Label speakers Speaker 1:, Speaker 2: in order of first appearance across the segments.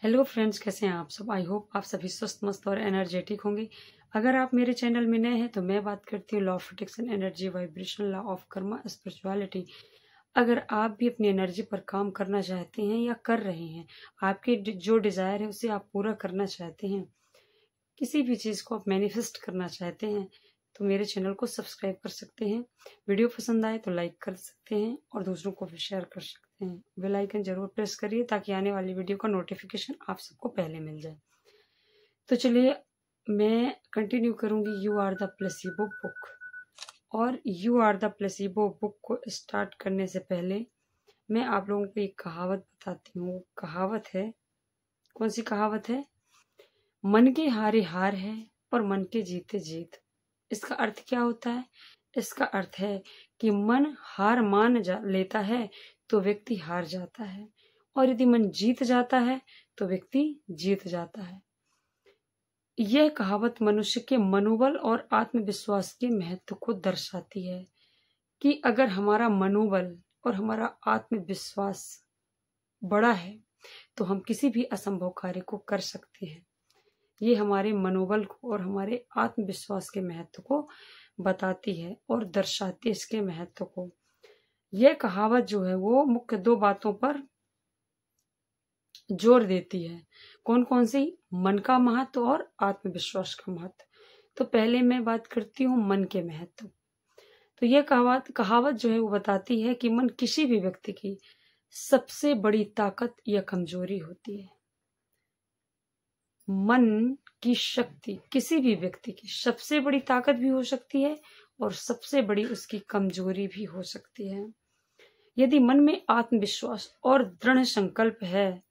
Speaker 1: Hello friends, कैसे हैं आप सब। आई होप आप सभी स्वस्थ मस्त और एनर्जेटिक होंगे। अगर आप मेरे चैनल में नए हैं तो मैं बात करती हूँ law of attraction, energy, vibration, law of Karma, spirituality. अगर आप भी अपनी एनर्जी पर काम करना चाहते हैं या कर रहे हैं, आपके जो डिजायर है उसे आप पूरा करना चाहते हैं, किसी भी चीज को आप मैनिफेस्ट करना चाहते हैं, तो मेरे चैनल को सब्सक्राइब कर सकते हैं। वीडियो पसंद आए तो लाइक कर सकते हैं और दूसरों को भी शेयर कर सकते हैं। बेल आइकन जरूर प्रेस करिए ताकि आने वाली वीडियो का नोटिफिकेशन आप सबको पहले मिल जाए। तो चलिए मैं कंटिन्यू करूंगी you are the placebo book. और you are the placebo book को स्टार्ट करने से पहले मैं आप लोगों को एक कहावत बताती हूँ। कहावत है, कौन सी कहावत है? मन के हारे हार है और मन के जीते जीत। इसका अर्थ क्या होता है? इसका अर्थ है कि मन हार मान लेता है तो व्यक्ति हार जाता है, और यदि मन जीत जाता है तो व्यक्ति जीत जाता है। यह कहावत मनुष्य के मनोबल और आत्मविश्वास के महत्व को दर्शाती है कि अगर हमारा मनोबल और हमारा आत्मविश्वास बड़ा है तो हम किसी भी असंभव कार्य को कर सकते हैं। ये हमारे मनोबल को और हमारे आत्मविश्वास के महत्व को बताती है और दर्शाती है इसके महत्व को। यह कहावत जो है वो मुख्य दो बातों पर जोर देती है। कौन कौन सी? मन का महत्व और आत्मविश्वास का महत्व। तो पहले मैं बात करती हूँ मन के महत्व। तो यह कहावत जो है वो बताती है कि मन किसी भी व्यक्ति की सबसे बड़ी ताकत या कमजोरी होती है। मन की शक्ति किसी भी व्यक्ति की सबसे बड़ी ताकत भी हो सकती है और सबसे बड़ी उसकी कमजोरी भी हो सकती है। यदि मन में आत्मविश्वास और दृढ़ संकल्प है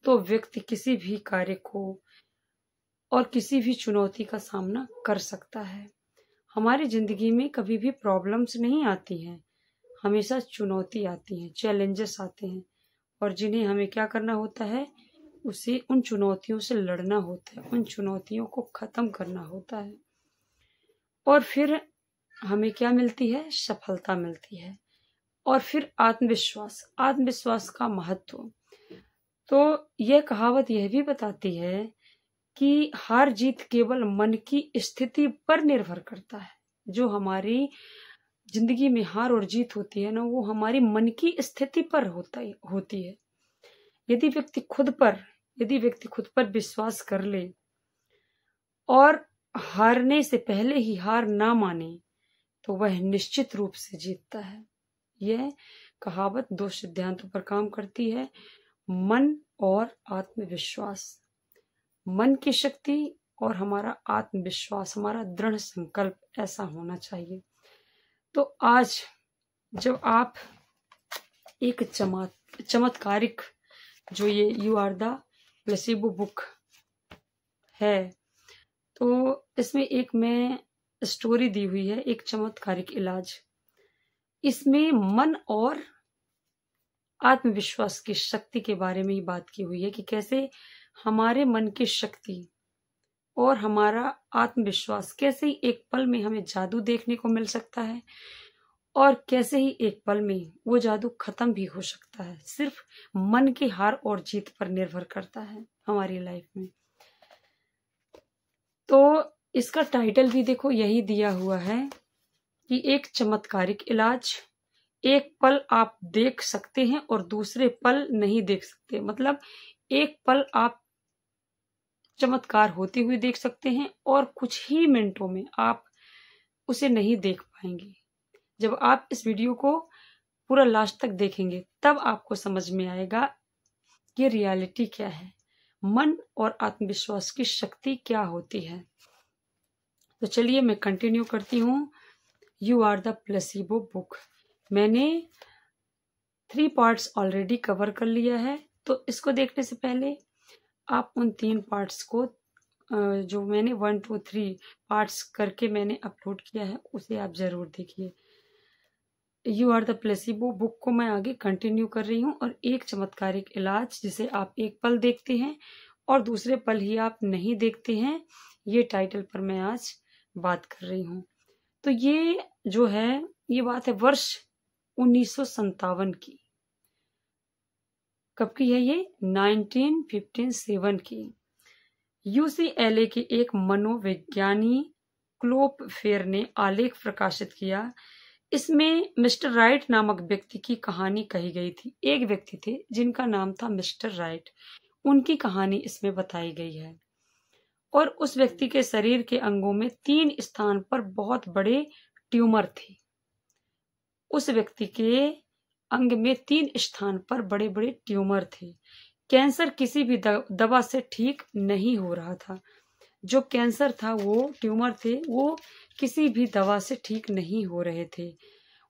Speaker 1: तो व्यक्ति किसी भी कार्य को और किसी भी चुनौती का सामना कर सकता है। हमारी जिंदगी में कभी भी प्रॉब्लम्स नहीं आती हैं, हमेशा चुनौती आती हैं, चैलेंजेस आते हैं, और जिन्हें हमें क्या करना होता है? उसे उन चुनौतियों से लड़ना होता है, उन चुनौतियों को खत्म करना होता है, और फिर हमें क्या मिलती है? सफलता मिलती है। और फिर आत्मविश्वास, आत्मविश्वास का महत्व। तो यह कहावत यह भी बताती है कि हार जीत केवल मन की स्थिति पर निर्भर करता है। जो हमारी जिंदगी में हार और जीत होती है ना, वो हमारी मन की स्थिति पर होती है। यदि व्यक्ति खुद पर विश्वास कर ले और हारने से पहले ही हार ना माने तो वह निश्चित रूप से जीतता है। यह कहावत दो सिद्धांतों पर काम करती है, मन और आत्मविश्वास। मन की शक्ति और हमारा आत्मविश्वास, हमारा दृढ़ संकल्प ऐसा होना चाहिए। तो आज जब आप एक चमत्कारिक जो ये you are the placebo book है, तो इसमें एक मैं स्टोरी दी हुई है, एक चमत्कारिक इलाज। इसमें मन और आत्मविश्वास की शक्ति के बारे में ही बात की हुई है कि कैसे हमारे मन की शक्ति और हमारा आत्मविश्वास कैसे ही एक पल में हमें जादू देखने को मिल सकता है, और कैसे ही एक पल में वो जादू खत्म भी हो सकता है। सिर्फ मन की हार और जीत पर निर्भर करता है हमारी लाइफ में। तो इसका टाइटल भी देखो यही दिया हुआ है कि एक चमत्कारिक इलाज। एक पल आप देख सकते हैं और दूसरे पल नहीं देख सकते। मतलब एक पल आप चमत्कार होती हुई देख सकते हैं और कुछ ही मिनटों में आप उसे नहीं देख पाएंगे। जब आप इस वीडियो को पूरा लास्ट तक देखेंगे तब आपको समझ में आएगा कि रियलिटी क्या है, मन और आत्मविश्वास की शक्ति क्या होती है। तो चलिए मैं कंटिन्यू करती हूँ you are the placebo book. मैंने 3 पार्ट्स ऑलरेडी कवर कर लिया है, तो इसको देखने से पहले आप उन 3 पार्ट्स को जो मैंने 1 2 3 पार्ट्स करके मैंने अपलोड किया है उसे आप जरूर देखिए। You are the placebo book को मैं आगे कंटिन्यू कर रही हूँ, और एक चमत्कारिक इलाज जिसे आप एक पल देखते हैं और दूसरे पल ही आप नहीं देखते हैं, ये टाइटल पर मैं आज बात कर रही हूँ। तो ये जो है, ये बात है वर्ष 1957 की। कब की है ये? 1957 की। यूसीएलए के एक मनोविज्ञानी क्लोप फेयर ने आलेख प्रकाशित किया। इसमें मिस्टर राइट नामक व्यक्ति की कहानी कही गई थी। एक व्यक्ति थे जिनका नाम था मिस्टर राइट, उनकी कहानी इसमें बताई गई है। और उस व्यक्ति के शरीर के अंगों में 3 स्थान पर बहुत बड़े ट्यूमर थे। उस व्यक्ति के अंग में 3 स्थान पर बड़े बड़े ट्यूमर थे। कैंसर किसी भी दवा से ठीक नहीं हो रहा था। जो कैंसर था, वो ट्यूमर थे, वो किसी भी दवा से ठीक नहीं हो रहे थे।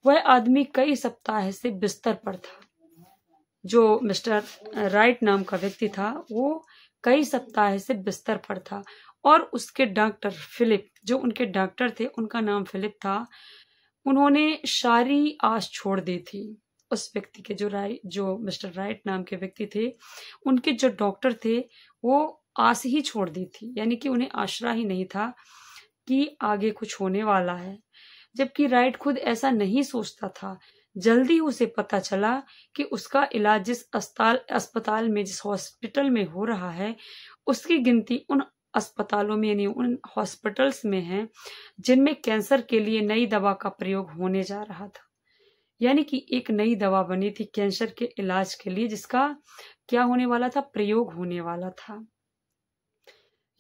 Speaker 1: वह आदमी कई सप्ताह से बिस्तर पर था। जो मिस्टर राइट नाम का व्यक्ति था, वो कई सप्ताह से बिस्तर पर था। और उसके डॉक्टर फिलिप, जो उनके डॉक्टर थे, उनका नाम फिलिप था, उन्होंने सारी आस छोड़ दी थी। उस व्यक्ति के जो मिस्टर राइट नाम के व्यक्ति थे, उनके जो डॉक्टर थे, वो आस ही छोड़ दी थी, यानी कि उन्हें आशा ही नहीं था कि आगे कुछ होने वाला है। जबकि राइट खुद ऐसा नहीं सोचता था। जल्दी उसे पता चला कि उसका इलाज जिस अस्पताल में, जिस हॉस्पिटल में हो रहा है, उसकी गिनती उन अस्पतालों में, यानी उन हॉस्पिटल्स में है जिनमें कैंसर के लिए नई दवा का प्रयोग होने जा रहा था। यानी कि एक नई दवा बनी थी कैंसर के इलाज के लिए, जिसका क्या होने वाला था? प्रयोग होने वाला था।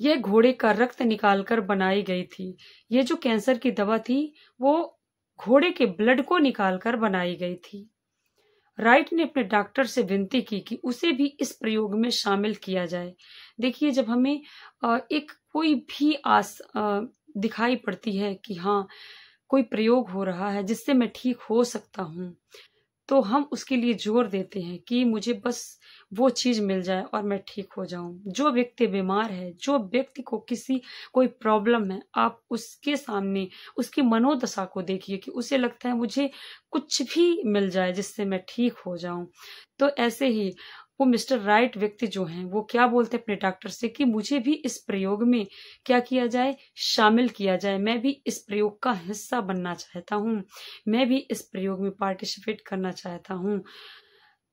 Speaker 1: यह घोड़े का रक्त निकालकर बनाई गई थी। ये जो कैंसर की दवा थी, वो घोड़े के ब्लड को निकालकर बनाई गई थी। राइट ने अपने डॉक्टर से विनती की कि उसे भी इस प्रयोग में शामिल किया जाए। देखिए, जब हमें एक कोई भी आस दिखाई पड़ती है कि हाँ, कोई प्रयोग हो रहा है जिससे मैं ठीक हो सकता हूँ, तो हम उसके लिए जोर देते हैं कि मुझे बस वो चीज मिल जाए और मैं ठीक हो जाऊं। जो व्यक्ति बीमार है, जो व्यक्ति को कोई प्रॉब्लम है, आप उसके सामने उसकी मनोदशा को देखिए कि उसे लगता है मुझे कुछ भी मिल जाए जिससे मैं ठीक हो जाऊं। तो ऐसे ही वो मिस्टर राइट व्यक्ति जो हैं, वो क्या बोलते हैं अपने डॉक्टर से कि मुझे भी इस प्रयोग में क्या किया जाए? शामिल किया जाए। मैं भी इस प्रयोग का हिस्सा बनना चाहता हूँ, मैं भी इस प्रयोग में पार्टिसिपेट करना चाहता हूँ।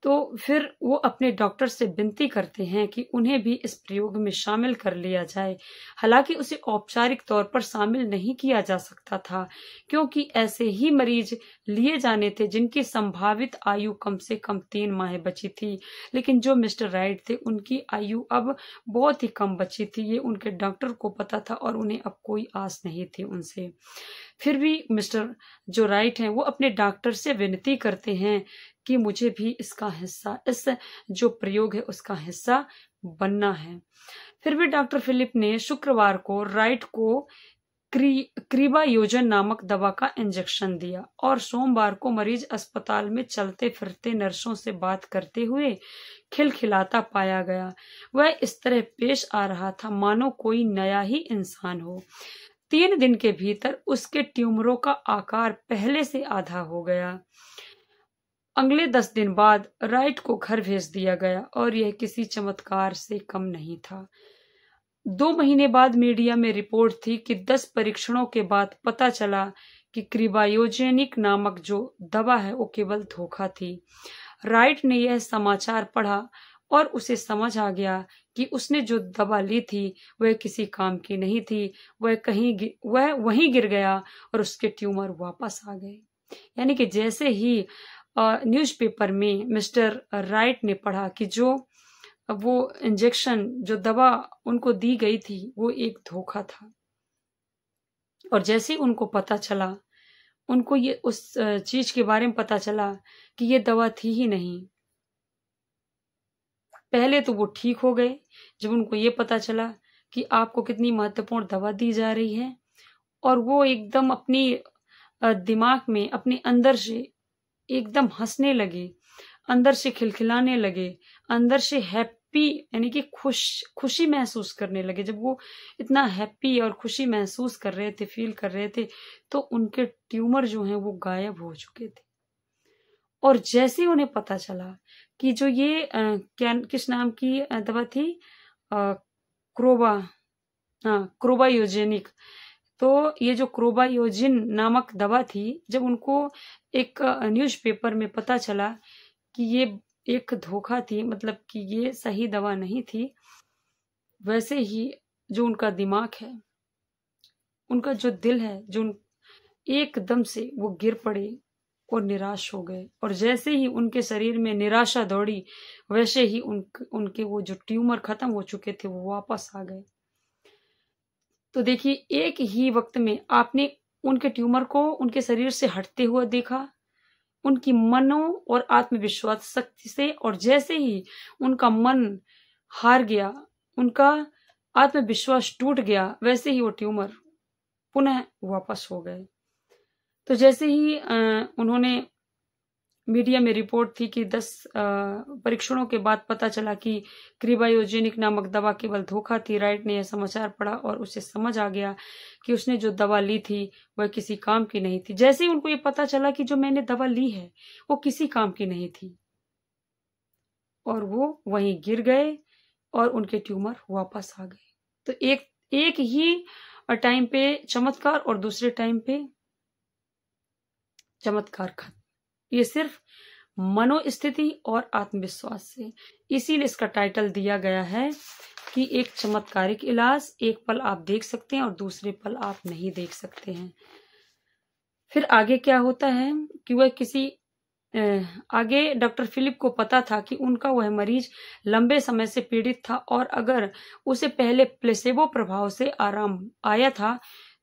Speaker 1: तो फिर वो अपने डॉक्टर से विनती करते हैं कि उन्हें भी इस प्रयोग में शामिल कर लिया जाए। हालांकि उसे औपचारिक तौर पर शामिल नहीं किया जा सकता था, क्योंकि ऐसे ही मरीज लिए जाने थे जिनकी संभावित आयु कम से कम 3 माह बची थी। लेकिन जो मिस्टर राइट थे, उनकी आयु अब बहुत ही कम बची थी। ये उनके डॉक्टर को पता था और उन्हें अब कोई आस नहीं थी उनसे। फिर भी मिस्टर जो राइट हैं, वो अपने डॉक्टर से विनती करते हैं कि मुझे भी इसका हिस्सा, इस जो प्रयोग है उसका हिस्सा बनना है। फिर भी डॉक्टर फिलिप ने शुक्रवार को राइट को क्रीबायोजन नामक दवा का इंजेक्शन दिया और सोमवार को मरीज अस्पताल में चलते फिरते नर्सों से बात करते हुए खिलखिलाता पाया गया। वह इस तरह पेश आ रहा था मानो कोई नया ही इंसान हो। 3 दिन के भीतर उसके ट्यूमरों का आकार पहले से आधा हो गया। अगले 10 दिन बाद राइट को घर भेज दिया गया और यह किसी चमत्कार से कम नहीं था। 2 महीने बाद मीडिया में रिपोर्ट थी कि 10 परीक्षणों के बाद पता चला कि क्रिबायोजेनिक नामक जो दवा है वो केवल धोखा थी। राइट ने यह समाचार पढ़ा और उसे समझ आ गया कि उसने जो दवा ली थी वह किसी काम की नहीं थी। वह वहीं गिर गया और उसके ट्यूमर वापस आ गए। यानी कि जैसे ही न्यूज़पेपर में मिस्टर राइट ने पढ़ा कि जो वो इंजेक्शन, जो दवा उनको दी गई थी, वो एक धोखा था, और जैसे ही उनको पता चला, उनको ये उस चीज के बारे में पता चला कि ये दवा थी ही नहीं। पहले तो वो ठीक हो गए जब उनको ये पता चला कि आपको कितनी महत्वपूर्ण दवा दी जा रही है, और वो एकदम अपनी दिमाग में, अपने अंदर से एकदम हंसने लगे, अंदर से खिलखिलाने लगे, अंदर से हैप्पी, यानी कि खुशी महसूस करने लगे। जब वो इतना हैप्पी और खुशी महसूस कर रहे थे, फील कर रहे थे, तो उनके ट्यूमर जो हैं वो गायब हो चुके थे। और जैसे ही उन्हें पता चला कि जो ये किस नाम की दवा थी, क्रोबायोजेनिक, तो ये जो क्रोबायोजिन नामक दवा थी, जब उनको एक न्यूज़पेपर में पता चला कि ये एक धोखा थी, मतलब कि ये सही दवा नहीं थी, वैसे ही जो उनका दिमाग है, उनका जो दिल है, जो एकदम से वो गिर पड़े और निराश हो गए। और जैसे ही उनके शरीर में निराशा दौड़ी, वैसे ही उनके वो जो ट्यूमर खत्म हो चुके थे वो वापस आ गए। तो देखिए, एक ही वक्त में आपने उनके ट्यूमर को उनके शरीर से हटते हुए देखा, उनकी मनो और आत्मविश्वास शक्ति से, और जैसे ही उनका मन हार गया, उनका आत्मविश्वास टूट गया, वैसे ही वो ट्यूमर पुनः वापस हो गए। तो जैसे ही उन्होंने, मीडिया में रिपोर्ट थी कि 10 परीक्षणों के बाद पता चला कि क्रिबायोजेनिक नामक दवा केवल धोखा थी। राइट ने यह समाचार पढ़ा और उसे समझ आ गया कि उसने जो दवा ली थी वह किसी काम की नहीं थी। जैसे ही उनको ये पता चला कि जो मैंने दवा ली है वो किसी काम की नहीं थी, और वो वहीं गिर गए और उनके ट्यूमर वापस आ गए। तो एक ही टाइम पे चमत्कार और दूसरे टाइम पे चमत्कार खत्म। ये सिर्फ मनोस्थिति और आत्मविश्वास से, इसीलिए इसका टाइटल दिया गया है कि एक चमत्कारिक इलाज, एक पल आप देख सकते हैं और दूसरे पल आप नहीं देख सकते हैं। फिर आगे क्या होता है कि वह आगे डॉक्टर फिलिप को पता था कि उनका वह मरीज लंबे समय से पीड़ित था, और अगर उसे पहले प्लेसेबो प्रभाव से आराम आया था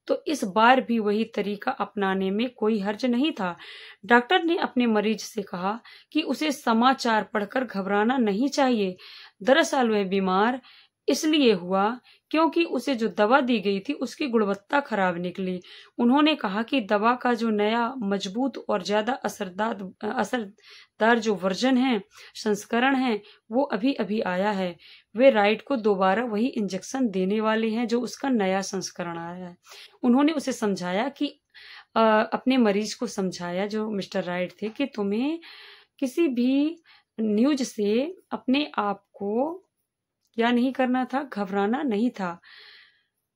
Speaker 1: तो इस बार भी वही तरीका अपनाने में कोई हर्ज नहीं था। डॉक्टर ने अपने मरीज से कहा कि उसे समाचार पढ़कर घबराना नहीं चाहिए। दरअसल वह बीमार इसलिए हुआ क्योंकि उसे जो दवा दी गई थी उसकी गुणवत्ता खराब निकली। उन्होंने कहा कि दवा का जो नया मजबूत और ज्यादा असरदार जो वर्जन है, संस्करण है, वो अभी अभी आया है। वे राइट को दोबारा वही इंजेक्शन देने वाले हैं जो उसका नया संस्करण आया है। उन्होंने उसे समझाया कि अपने मरीज को समझाया, जो मिस्टर राइट थे, कि तुम्हें किसी भी न्यूज से अपने आप को क्या नहीं करना था, घबराना नहीं था,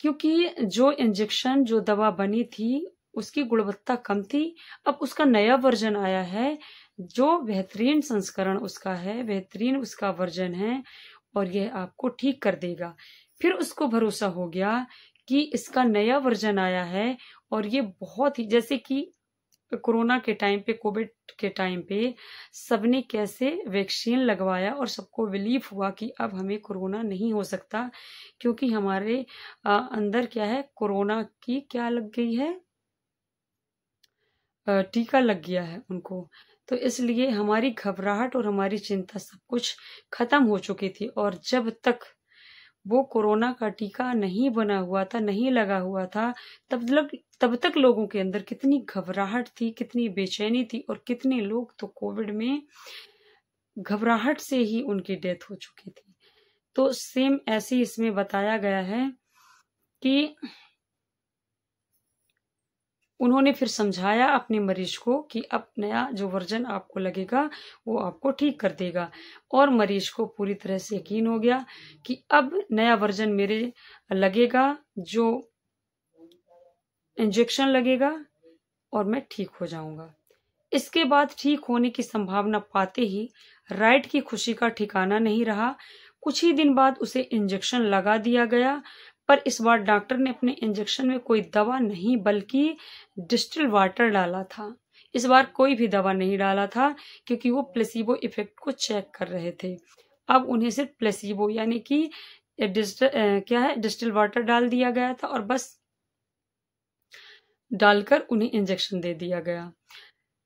Speaker 1: क्योंकि जो इंजेक्शन, जो दवा बनी थी उसकी गुणवत्ता कम थी। अब उसका नया वर्जन आया है, जो बेहतरीन संस्करण उसका है, बेहतरीन उसका वर्जन है, और यह आपको ठीक कर देगा। फिर उसको भरोसा हो गया कि इसका नया वर्जन आया है, और ये बहुत ही, जैसे कि कोरोना के टाइम पे, कोविड के टाइम पे सबने कैसे वैक्सीन लगवाया और सबको बिलीव हुआ कि अब हमें कोरोना नहीं हो सकता, क्योंकि हमारे अंदर क्या है, कोरोना की क्या लग गई है, टीका लग गया है उनको। तो इसलिए हमारी घबराहट और हमारी चिंता सब कुछ खत्म हो चुकी थी। और जब तक वो कोरोना का टीका नहीं बना हुआ था, नहीं लगा हुआ था, तब तक लोगों के अंदर कितनी घबराहट थी, कितनी बेचैनी थी, और कितने लोग तो कोविड में घबराहट से ही उनकी डेथ हो चुकी थी। तो सेम ऐसे ही इसमें बताया गया है कि उन्होंने फिर समझाया अपने मरीज को कि अब नया जो वर्जन आपको लगेगा वो आपको ठीक कर देगा, और मरीज को पूरी तरह से यकीन हो गया कि अब नया वर्जन मेरे लगेगा, जो इंजेक्शन लगेगा, और मैं ठीक हो जाऊंगा। इसके बाद ठीक होने की संभावना पाते ही राइट की खुशी का ठिकाना नहीं रहा। कुछ ही दिन बाद उसे इंजेक्शन लगा दिया गया, पर इस बार डॉक्टर ने अपने इंजेक्शन में कोई दवा नहीं बल्कि डिस्टिल वाटर डाला था। इस बार कोई भी दवा नहीं डाला था, क्योंकि वो प्लेसिबो इफेक्ट को चेक कर रहे थे। अब उन्हें सिर्फ प्लेसिबो यानी कि डिस्टिल वाटर डाल दिया गया था, और बस डालकर उन्हें इंजेक्शन दे दिया गया।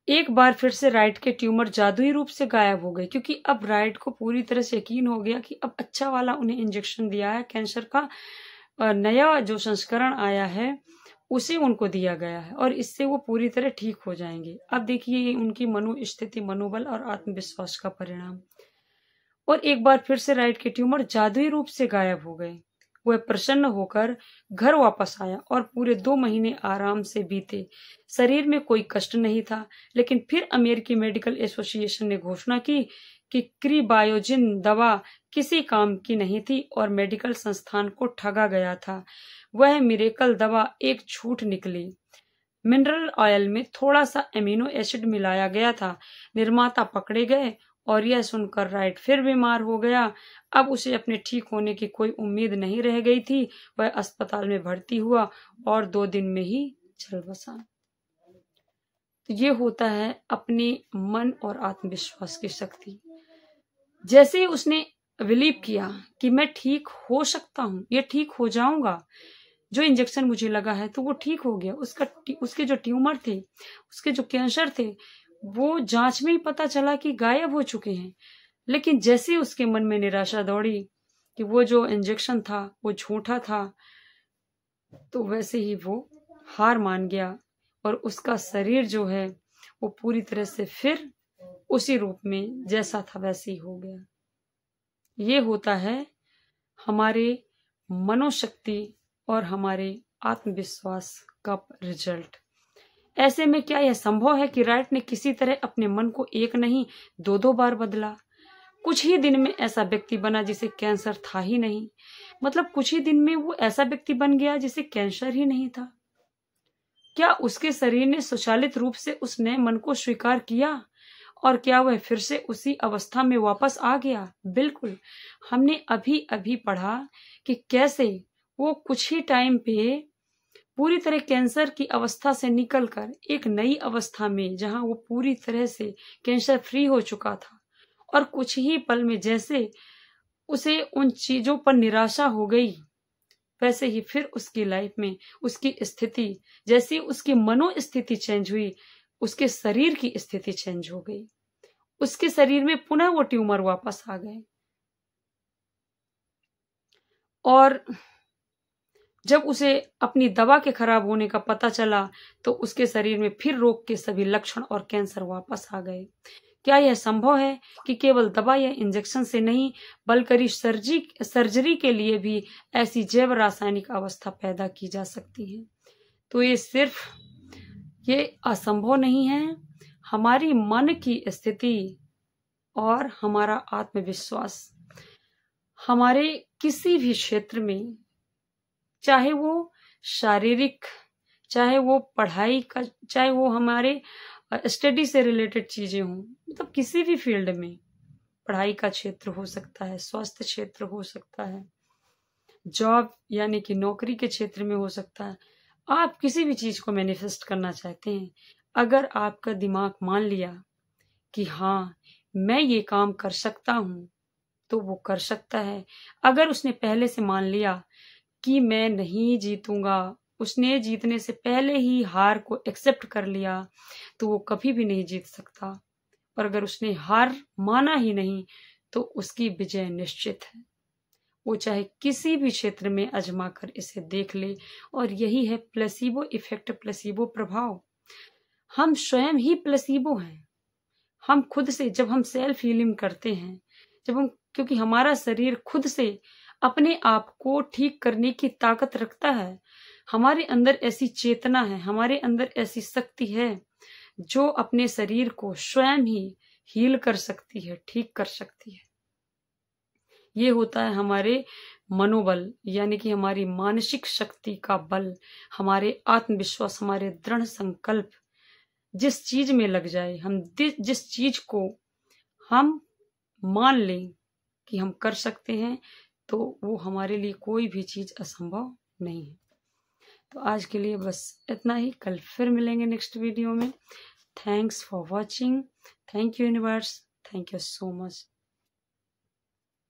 Speaker 1: एक बार फिर से राइट के ट्यूमर जादुई रूप से गायब हो गए, क्योंकि अब राइट को पूरी तरह से यकीन हो गया कि अब अच्छा वाला उन्हें इंजेक्शन दिया है, कैंसर का नया जो संस्करण आया है उसे उनको दिया गया है, और इससे वो पूरी तरह ठीक हो जाएंगे। अब देखिए उनकी मनोस्थिति, मनोबल और आत्मविश्वास का परिणाम। और एक बार फिर से राइट के ट्यूमर जादुई रूप से गायब हो गए। वह प्रसन्न होकर घर वापस आया और पूरे 2 महीने आराम से बीते। शरीर में कोई कष्ट नहीं था, लेकिन फिर अमेरिकी मेडिकल एसोसिएशन ने घोषणा की कि क्रीबायोजिन दवा किसी काम की नहीं थी और मेडिकल संस्थान को ठगा गया था। वह मिरेकल दवा एक झूठ निकली। मिनरल ऑयल में थोड़ा सा एमिनो एसिड मिलाया गया था। निर्माता पकड़े गए और यह सुनकर राइट फिर बीमार हो गया। अब उसे अपने ठीक होने की कोई उम्मीद नहीं रह गई थी। वह अस्पताल में भर्ती हुआ और 2 दिन में ही चल बसा। तो ये होता है अपने मन और आत्मविश्वास की शक्ति। जैसे ही उसने बिलीव किया कि मैं ठीक हो सकता हूं, ये ठीक हो जाऊंगा, जो इंजेक्शन मुझे लगा है तो वो ठीक हो गया। उसके जो ट्यूमर थे, उसके जो कैंसर थे, वो जांच में ही पता चला कि गायब हो चुके हैं। लेकिन जैसे उसके मन में निराशा दौड़ी कि वो जो इंजेक्शन था वो झूठा था, तो वैसे ही वो हार मान गया और उसका शरीर जो है वो पूरी तरह से फिर उसी रूप में जैसा था वैसे ही हो गया। ये होता है हमारे मनोशक्ति और हमारे आत्मविश्वास का रिजल्ट। ऐसे में क्या यह संभव है कि राइट ने किसी तरह अपने मन को एक नहीं 2-2 बार बदला? कुछ ही दिन में ऐसा व्यक्ति बना जिसे कैंसर था ही नहीं। मतलब कुछ ही दिन में वो ऐसा व्यक्ति बन गया जिसे कैंसर ही नहीं था। क्या उसके शरीर ने स्वचालित रूप से उस नए मन को स्वीकार किया? और क्या वह फिर से उसी अवस्था में वापस आ गया? बिल्कुल। हमने अभी अभी पढ़ा कि कैसे वो कुछ ही टाइम पे पूरी तरह कैंसर की अवस्था से निकलकर एक नई अवस्था में, जहां वो पूरी तरह से कैंसर फ्री हो चुका था, और कुछ ही पल में जैसे उसे उन चीजों पर निराशा हो गई, वैसे ही फिर उसकी लाइफ में उसकी स्थिति, जैसी उसकी मनोस्थिति चेंज हुई, उसके शरीर की स्थिति चेंज हो गई। उसके शरीर में पुनः वो ट्यूमर वापस आ गए। और जब उसे अपनी दवा के खराब होने का पता चला तो उसके शरीर में फिर रोग के सभी लक्षण और कैंसर वापस आ गए। क्या यह संभव है कि केवल दवा या इंजेक्शन से नहीं, बल्कि सर्जरी के लिए भी ऐसी जैव रासायनिक अवस्था पैदा की जा सकती है? तो ये असंभव नहीं है। हमारी मन की स्थिति और हमारा आत्मविश्वास हमारे किसी भी क्षेत्र में, चाहे वो शारीरिक, चाहे वो पढ़ाई का, चाहे वो हमारे स्टडी से रिलेटेड चीजें हों, मतलब किसी भी फील्ड में, पढ़ाई का क्षेत्र हो सकता है, स्वास्थ्य क्षेत्र हो सकता है, जॉब यानी कि नौकरी के क्षेत्र में हो सकता है। आप किसी भी चीज को मैनिफेस्ट करना चाहते हैं, अगर आपका दिमाग मान लिया कि हाँ मैं ये काम कर सकता हूं, तो वो कर सकता है। अगर उसने पहले से मान लिया कि मैं नहीं जीतूंगा, उसने जीतने से पहले ही हार को एक्सेप्ट कर लिया, तो वो कभी भी नहीं जीत सकता। और अगर उसने हार माना ही नहीं, तो उसकी विजय निश्चित है। वो चाहे किसी भी क्षेत्र में आजमा कर इसे देख ले। और यही है प्लेसिबो इफेक्ट, प्लेसिबो प्रभाव। हम स्वयं ही प्लेसिबो हैं। हम खुद से, जब हम सेल्फ हीलिंग करते हैं, क्योंकि हमारा शरीर खुद से अपने आप को ठीक करने की ताकत रखता है। हमारे अंदर ऐसी चेतना है, हमारे अंदर ऐसी शक्ति है जो अपने शरीर को स्वयं ही हील कर सकती है, ठीक कर सकती है। ये होता है हमारे मनोबल, यानी कि हमारी मानसिक शक्ति का बल, हमारे आत्मविश्वास, हमारे दृढ़ संकल्प। जिस चीज में लग जाए, हम जिस चीज को हम मान लें कि हम कर सकते हैं, तो वो हमारे लिए कोई भी चीज असंभव नहीं है। तो आज के लिए बस इतना ही। कल फिर मिलेंगे नेक्स्ट वीडियो में। Thanks for watching. Thank you universe. Thank you so much.